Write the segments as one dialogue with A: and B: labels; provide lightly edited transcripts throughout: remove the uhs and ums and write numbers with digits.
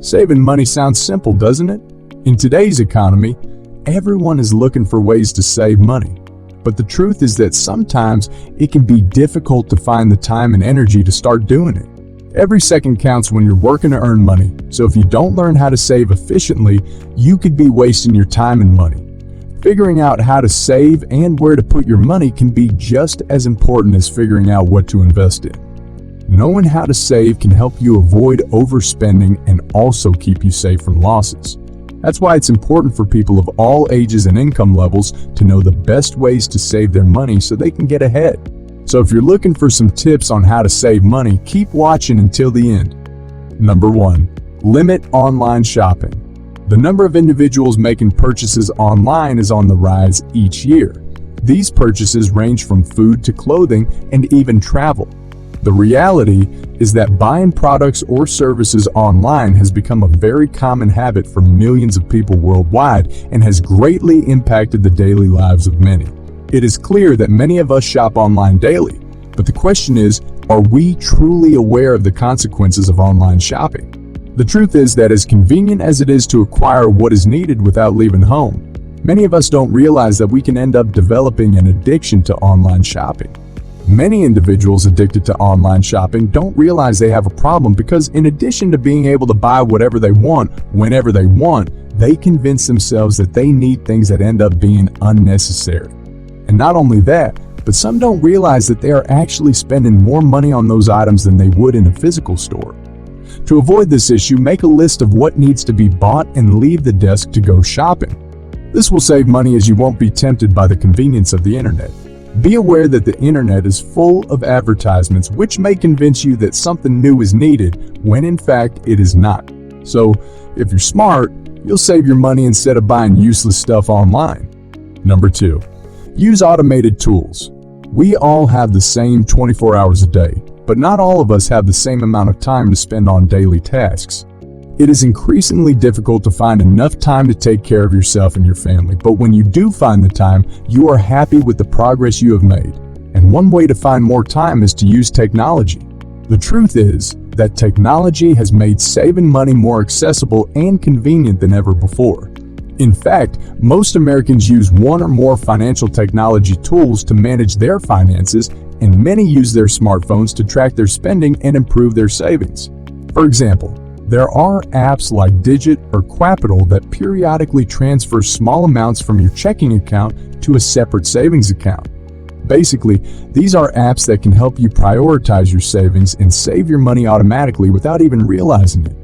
A: Saving money sounds simple, doesn't it? In today's economy, everyone is looking for ways to save money. But the truth is that sometimes it can be difficult to find the time and energy to start doing it. Every second counts when you're working to earn money, so if you don't learn how to save efficiently, you could be wasting your time and money. Figuring out how to save and where to put your money can be just as important as figuring out what to invest in. Knowing how to save can help you avoid overspending and also keep you safe from losses. That's why it's important for people of all ages and income levels to know the best ways to save their money so they can get ahead. So if you're looking for some tips on how to save money, keep watching until the end. Number 1. Limit online shopping. The number of individuals making purchases online is on the rise each year. These purchases range from food to clothing and even travel. The reality is that buying products or services online has become a very common habit for millions of people worldwide and has greatly impacted the daily lives of many. It is clear that many of us shop online daily, but the question is, are we truly aware of the consequences of online shopping? The truth is that as convenient as it is to acquire what is needed without leaving home, many of us don't realize that we can end up developing an addiction to online shopping. Many individuals addicted to online shopping don't realize they have a problem because in addition to being able to buy whatever they want, whenever they want, they convince themselves that they need things that end up being unnecessary. And not only that, but some don't realize that they are actually spending more money on those items than they would in a physical store. To avoid this issue, make a list of what needs to be bought and leave the desk to go shopping. This will save money as you won't be tempted by the convenience of the internet. Be aware that the internet is full of advertisements which may convince you that something new is needed when in fact it is not. So, if you're smart, you'll save your money instead of buying useless stuff online. Number 2. Use automated tools. We all have the same 24 hours a day, but not all of us have the same amount of time to spend on daily tasks. It is increasingly difficult to find enough time to take care of yourself and your family, but when you do find the time, you are happy with the progress you have made. And one way to find more time is to use technology. The truth is that technology has made saving money more accessible and convenient than ever before. In fact, most Americans use one or more financial technology tools to manage their finances, and many use their smartphones to track their spending and improve their savings. For example, there are apps like Digit or Qapital that periodically transfer small amounts from your checking account to a separate savings account. Basically, these are apps that can help you prioritize your savings and save your money automatically without even realizing it.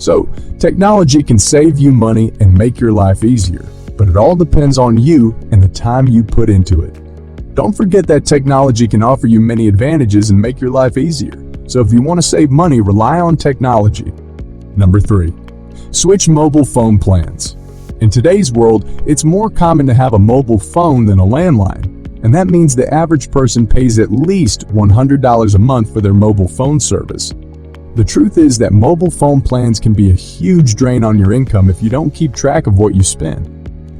A: So, technology can save you money and make your life easier, but it all depends on you and the time you put into it. Don't forget that technology can offer you many advantages and make your life easier. So if you want to save money, rely on technology. Number 3. Switch mobile phone plans. In today's world, it's more common to have a mobile phone than a landline, and that means the average person pays at least $100 a month for their mobile phone service. The truth is that mobile phone plans can be a huge drain on your income if you don't keep track of what you spend.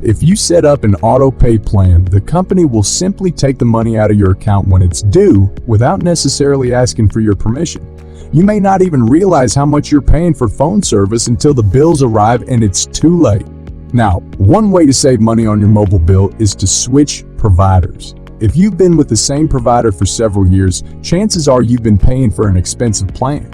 A: If you set up an auto-pay plan, the company will simply take the money out of your account when it's due without necessarily asking for your permission. You may not even realize how much you're paying for phone service until the bills arrive and it's too late. Now, one way to save money on your mobile bill is to switch providers. If you've been with the same provider for several years, chances are you've been paying for an expensive plan.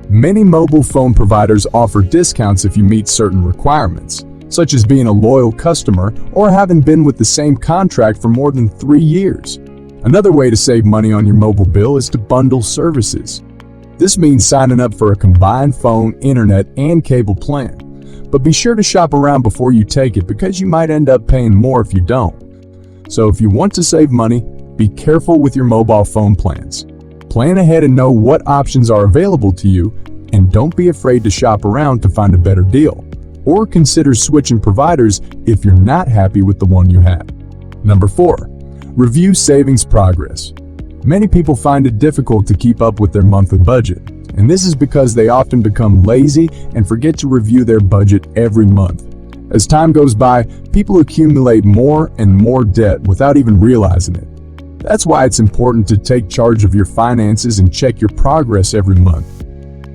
A: Many mobile phone providers offer discounts if you meet certain requirements, such as being a loyal customer or having been with the same contract for more than 3 years. Another way to save money on your mobile bill is to bundle services. This means signing up for a combined phone, internet, and cable plan. But be sure to shop around before you take it because you might end up paying more if you don't. So if you want to save money, be careful with your mobile phone plans. Plan ahead and know what options are available to you, and don't be afraid to shop around to find a better deal. Or consider switching providers if you're not happy with the one you have. Number 4. Review savings progress. Many people find it difficult to keep up with their monthly budget, and this is because they often become lazy and forget to review their budget every month. As time goes by, people accumulate more and more debt without even realizing it. That's why it's important to take charge of your finances and check your progress every month.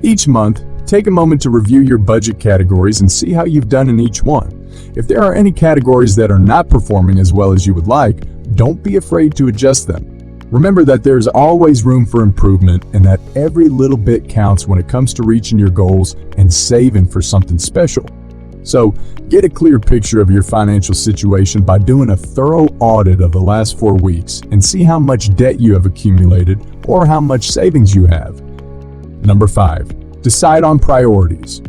A: Each month, Take a moment to review your budget categories and see how you've done in each one. If there are any categories that are not performing as well as you would like, don't be afraid to adjust them. Remember that there's always room for improvement and that every little bit counts when it comes to reaching your goals and saving for something special. So, get a clear picture of your financial situation by doing a thorough audit of the last 4 weeks and see how much debt you have accumulated or how much savings you have. Number 5. Decide on priorities.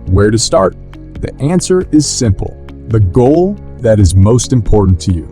A: Where to start? The answer is simple. The goal that is most important to you.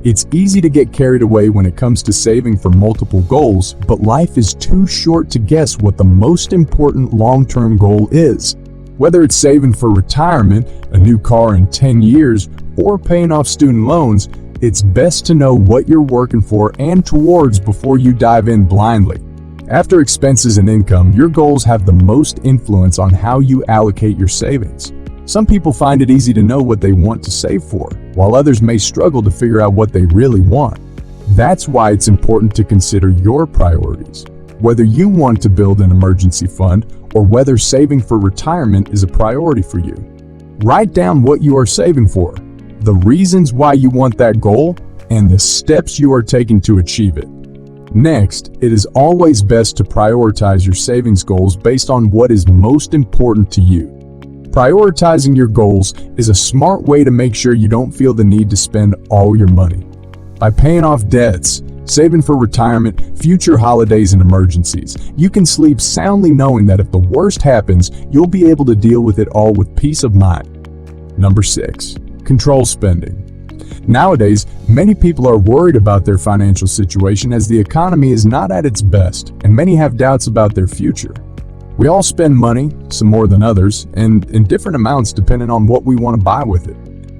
A: It's easy to get carried away when it comes to saving for multiple goals, but life is too short to guess what the most important long-term goal is. Whether it's saving for retirement, a new car in 10 years, or paying off student loans, it's best to know what you're working for and towards before you dive in blindly. After expenses and income, your goals have the most influence on how you allocate your savings. Some people find it easy to know what they want to save for, while others may struggle to figure out what they really want. That's why it's important to consider your priorities. Whether you want to build an emergency fund or whether saving for retirement is a priority for you. Write down what you are saving for, the reasons why you want that goal, and the steps you are taking to achieve it. Next, it is always best to prioritize your savings goals based on what is most important to you. Prioritizing your goals is a smart way to make sure you don't feel the need to spend all your money. By paying off debts, saving for retirement, future holidays, and emergencies, you can sleep soundly knowing that if the worst happens, you'll be able to deal with it all with peace of mind. Number 6. Control spending. Nowadays, many people are worried about their financial situation as the economy is not at its best, and many have doubts about their future. We all spend money, some more than others, and in different amounts depending on what we want to buy with it.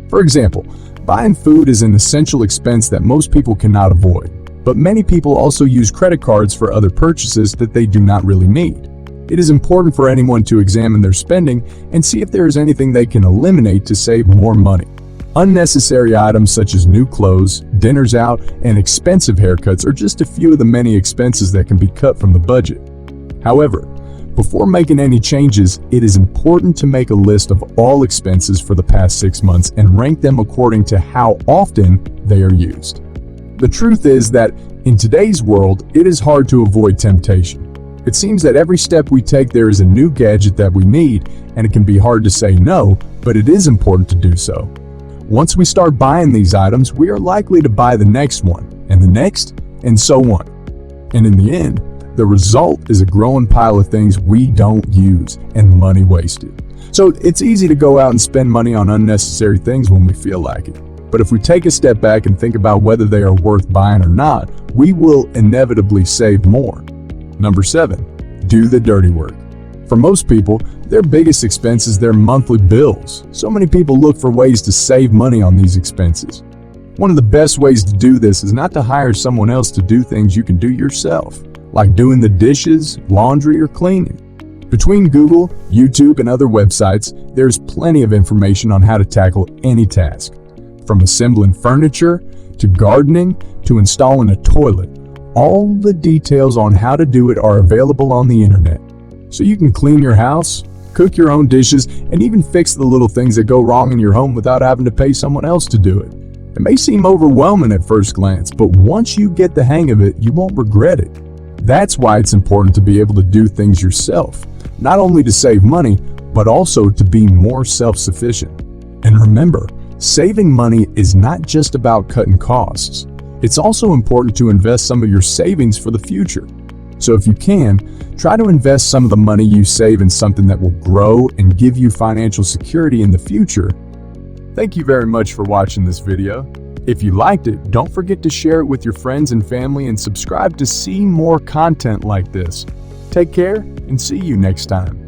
A: For example, buying food is an essential expense that most people cannot avoid. But many people also use credit cards for other purchases that they do not really need. It is important for anyone to examine their spending and see if there is anything they can eliminate to save more money. Unnecessary items such as new clothes, dinners out, and expensive haircuts are just a few of the many expenses that can be cut from the budget. However, before making any changes, it is important to make a list of all expenses for the past 6 months and rank them according to how often they are used. The truth is that in today's world, it is hard to avoid temptation. It seems that every step we take there is a new gadget that we need, and it can be hard to say no, but it is important to do so. Once we start buying these items, we are likely to buy the next one, and the next, and so on. And in the end, the result is a growing pile of things we don't use and money wasted. So it's easy to go out and spend money on unnecessary things when we feel like it. But if we take a step back and think about whether they are worth buying or not, we will inevitably save more. Number 7. Do the dirty work. For most people, their biggest expense is their monthly bills. So many people look for ways to save money on these expenses. One of the best ways to do this is not to hire someone else to do things you can do yourself, like doing the dishes, laundry, or cleaning. Between Google, YouTube, and other websites, there's plenty of information on how to tackle any task. From assembling furniture, to gardening, to installing a toilet, all the details on how to do it are available on the internet. So you can clean your house, cook your own dishes, and even fix the little things that go wrong in your home without having to pay someone else to do it. It may seem overwhelming at first glance, but once you get the hang of it, you won't regret it. That's why it's important to be able to do things yourself, not only to save money, but also to be more self-sufficient. And remember, saving money is not just about cutting costs. It's also important to invest some of your savings for the future. So if you can, try to invest some of the money you save in something that will grow and give you financial security in the future. Thank you very much for watching this video. If you liked it, don't forget to share it with your friends and family and subscribe to see more content like this. Take care and see you next time.